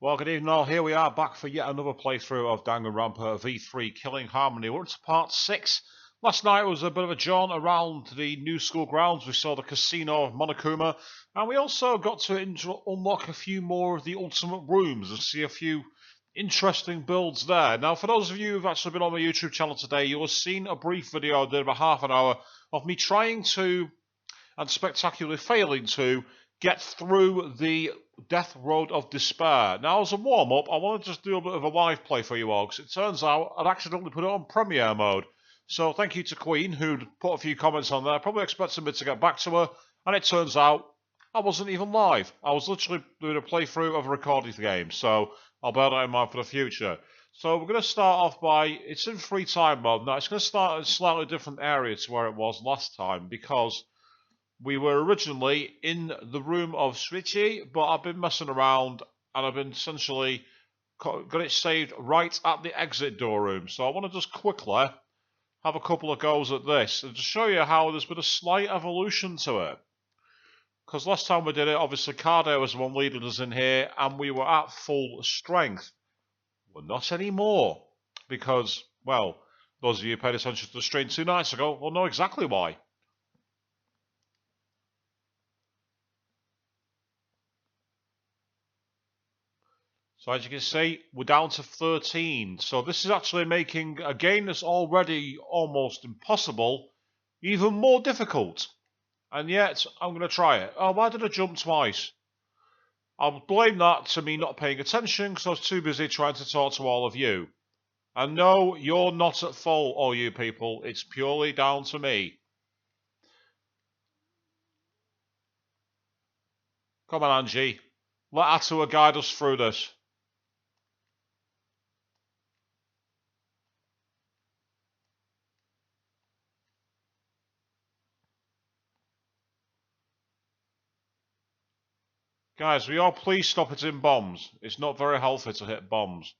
Well, good evening all. Here we are back for yet another playthrough of Danganronpa V3 Killing Harmony. We're up to part 6. Last night was a bit of a jaunt around the new school grounds. We saw the casino of Monokuma, and we also got to unlock a few more of the ultimate rooms and see a few interesting builds there. Now, for those of you who've actually been on my YouTube channel today, you'll have seen a brief video I did about half an hour of me trying to, and spectacularly failing to, get through the Death Road of Despair. Now, as a warm-up, I want to just do a bit of a live play for you all, because it turns out I'd accidentally put it on premiere mode. So thank you to Queen, who'd put a few comments on there, probably expecting me to get back to her, and it turns out I wasn't even live. I was literally doing a playthrough of a recorded game, so I'll bear that in mind for the future. So we're going to start off by, it's in free time mode. Now, it's going to start in a slightly different area to where it was last time, because we were originally in the room of Switchy, but I've been messing around and I've been essentially got it saved right at the exit door room. So I want to just quickly have a couple of goes at this and to show you how there's been a slight evolution to it. Because last time we did it, obviously Cardo was the one leading us in here and we were at full strength. We're not anymore. Because, well, those of you who paid attention to the stream 2 nights ago will know exactly why. So as you can see, we're down to 13. So this is actually making a game that's already almost impossible even more difficult. And yet, I'm going to try it. Oh, why did I jump twice? I'll blame that to me not paying attention because I was too busy trying to talk to all of you. And no, you're not at fault, all you people. It's purely down to me. Come on, Angie. Let Atua guide us through this. Guys, will you all please stop hitting bombs? It's not very healthy to hit bombs.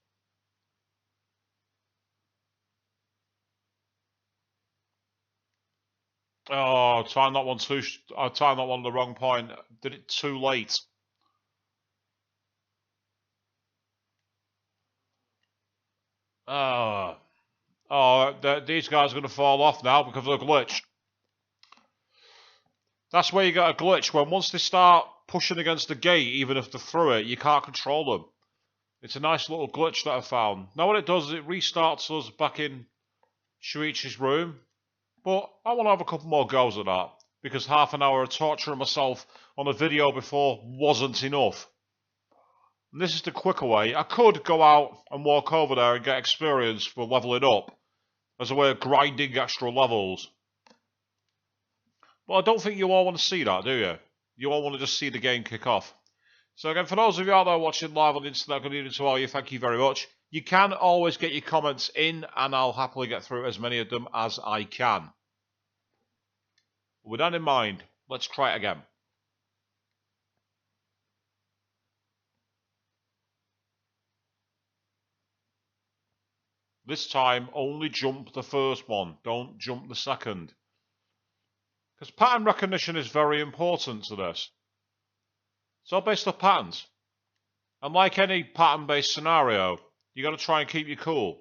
Oh, I timed that one the wrong point. Did it too late. These guys are going to fall off now because of the glitch. That's where you get a glitch, when once they start pushing against the gate, even if they're through it, you can't control them. It's a nice little glitch that I found. Now what it does is it restarts us back in Shuichi's room. But I want to have a couple more goes at that, because half an hour of torturing myself on a video before wasn't enough. And this is the quicker way. I could go out and walk over there and get experience for leveling up, as a way of grinding extra levels. But I don't think you all want to see that, do you? You all want to just see the game kick off. So again, for those of you out there watching live on the internet, good evening to all you, thank you very much. You can always get your comments in, and I'll happily get through as many of them as I can. With that in mind, let's try it again. This time, only jump the first one, don't jump the second. Because pattern recognition is very important to this. It's all based off patterns. And like any pattern-based scenario, you got to try and keep you cool.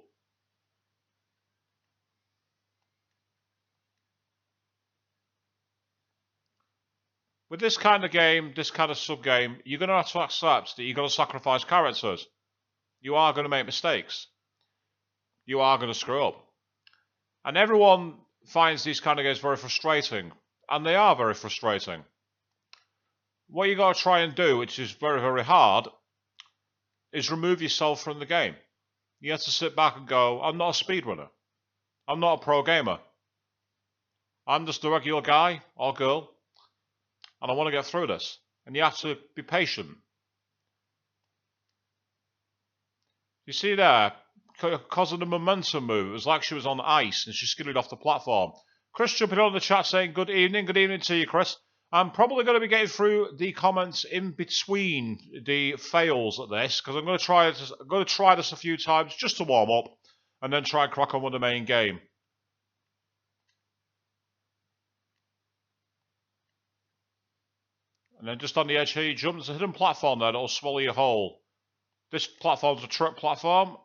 With this kind of game, this kind of sub-game, you're going to have to accept that you're going to sacrifice characters. You are going to make mistakes. You are going to screw up. And everyone finds these kind of games very frustrating. And they are very frustrating. What you got to try and do, which is very, very hard, is remove yourself from the game. You have to sit back and go, I'm not a speedrunner. I'm not a pro gamer. I'm just a regular guy or girl, and I want to get through this. And you have to be patient. You see there, because of the momentum move, it was like she was on ice and she skidded off the platform. Chris jumping on the chat saying, good evening to you, Chris. I'm probably going to be getting through the comments in between the fails at this, because I'm going to try this a few times just to warm up, and then try and crack on with the main game. And then just on the edge here, you jump. There's a hidden platform there that'll swallow you whole. This platform's a truck platform.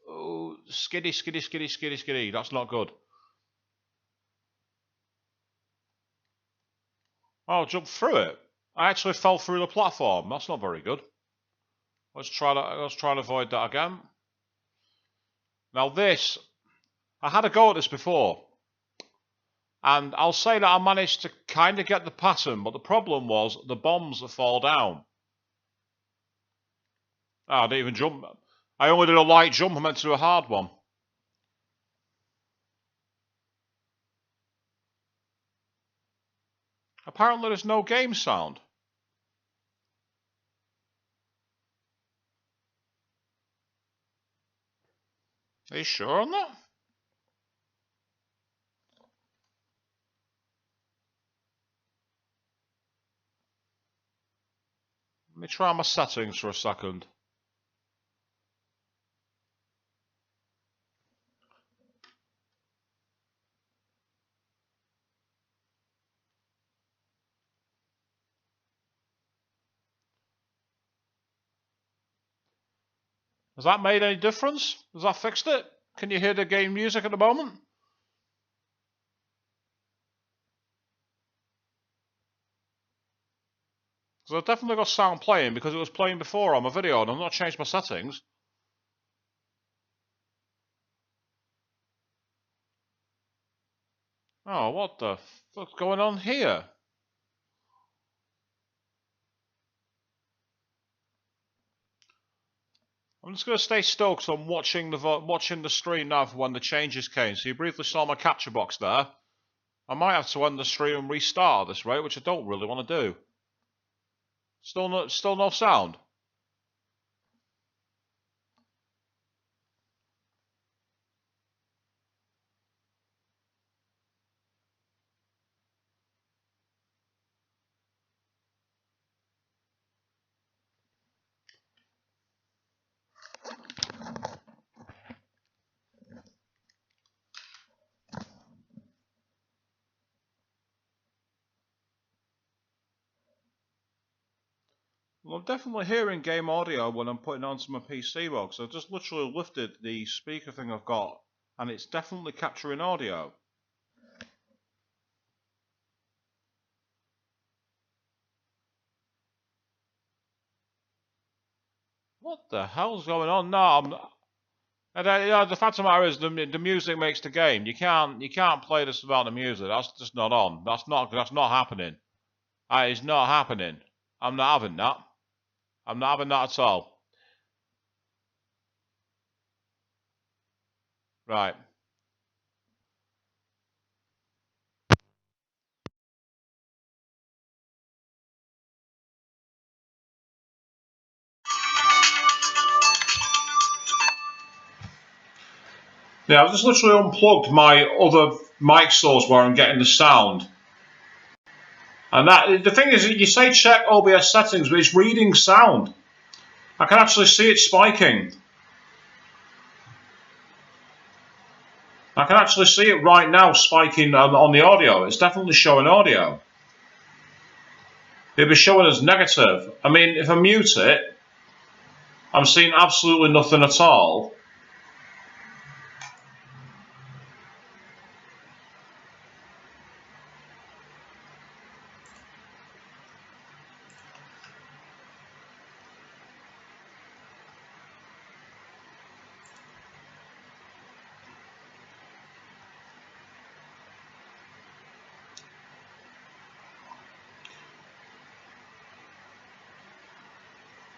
Oh, skiddy, skiddy, skiddy, skiddy, skiddy. That's not good. Oh, jump through it. I actually fell through the platform. That's not very good. Let's try that. Let's try and avoid that again. Now this, I had a go at this before, and I'll say that I managed to kind of get the pattern, but the problem was the bombs that fall down. Oh, I didn't even jump. I only did a light jump. I meant to do a hard one. Apparently there's no game sound. Are you sure on that? Let me try my settings for a second. Has that made any difference? Has that fixed it? Can you hear the game music at the moment? Because I've definitely got sound playing because it was playing before on my video and I've not changed my settings. Oh, what the fuck's going on here? I'm just going to stay still because I'm watching the screen now for when the changes came. So you briefly saw my capture box there. I might have to end the stream and restart at this rate, which I don't really want to do. Still no sound. Well, I'm definitely hearing game audio when I'm putting onto my PC box. I've just literally lifted the speaker thing I've got, and it's definitely capturing audio. What the hell's going on? No, I'm not. The fact of the matter is, the music makes the game. You can't play this without the music. That's just not on. That's not happening. That is not happening. I'm not having that. I'm not having that at all. Right. Yeah, I've just literally unplugged my other mic source where I'm getting the sound. And the thing is, you say check OBS settings, but it's reading sound. I can actually see it spiking. I can actually see it right now spiking on the audio. It's definitely showing audio. It'd be showing as negative. I mean, if I mute it, I'm seeing absolutely nothing at all.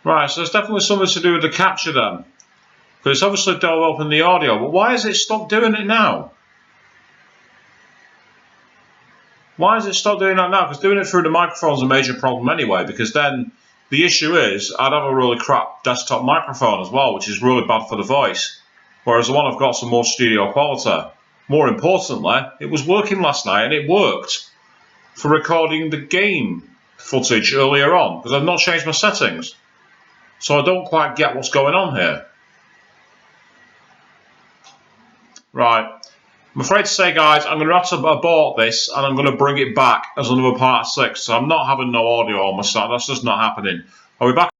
Right, so there's definitely something to do with the capture then. Because it's obviously developing the audio, but why has it stopped doing it now? Why has it stopped doing that now? Because doing it through the microphone is a major problem anyway, because then the issue is I'd have a really crap desktop microphone as well, which is really bad for the voice. Whereas the one I've got's some more studio quality. More importantly, it was working last night and it worked for recording the game footage earlier on, because I've not changed my settings. So I don't quite get what's going on here. Right. I'm afraid to say, guys, I'm going to have to abort this and I'm going to bring it back as another part 6. So I'm not having no audio on my side. That's just not happening. I'll be back.